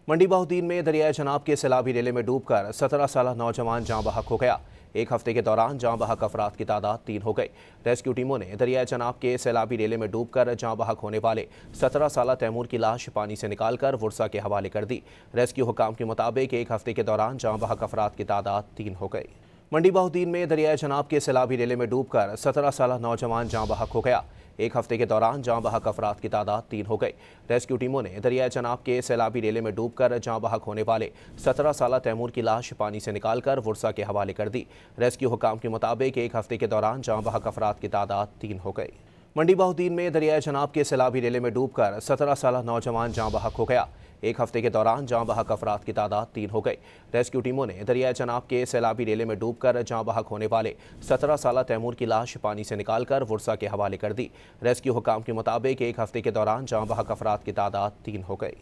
मंडी बहुद्दीन में दरियाए जनाब के सैलाबी रेले में डूबकर 17 साल नौजवान जाँ बहक हो गया। एक हफ्ते के दौरान जाँ बहक अफराद की तादाद 3 हो गई। रेस्क्यू टीमों ने दरियाए जनाब के सैलाबी रेले में डूबकर जाँ बहक होने वाले 17 साल तैमूर की लाश पानी से निकालकर वुरसा के हवाले कर दी। रेस्क्यू हुकाम के मुताबिक एक हफ्ते के दौरान जाँ बहक अफराद की तादाद 3 हो गई। मंडी बहुद्दीन में दरियाए जनाब के सैलाबी रेले में डूबकर 17 साल नौजवान जाँ बहक हो गया। एक हफ्ते के दौरान जाँ बहक अफराद की तादाद 3 हो गई। रेस्क्यू टीमों ने दरियाए जनाब के सैलाबी रेले में डूबकर जाँ बहक होने वाले 17 साल तैमूर की लाश पानी से निकालकर वुरसा के हवाले कर दी। रेस्क्यू हुकाम के मुताबिक एक हफ्ते के दौरान जाँ बहक अफराद की तादाद 3 हो गई। मंडी बहुद्दीन में दरियाए जनाब के सैलाबी रेले में डूबकर 17 साल नौजवान जाँ बहक हो गया। एक हफ्ते के दौरान जाँ बहक अफराद की तादाद 3 हो गई। रेस्क्यू टीमों ने दरियाए जनाब के सैलाबी रेले में डूबकर जाँ बहक होने वाले 17 साल तैमूर की लाश पानी से निकालकर वुरसा के हवाले कर दी। रेस्क्यू हुकाम के मुताबिक एक हफ्ते के दौरान जाँ बहक अफराद की तादाद 3 हो गई।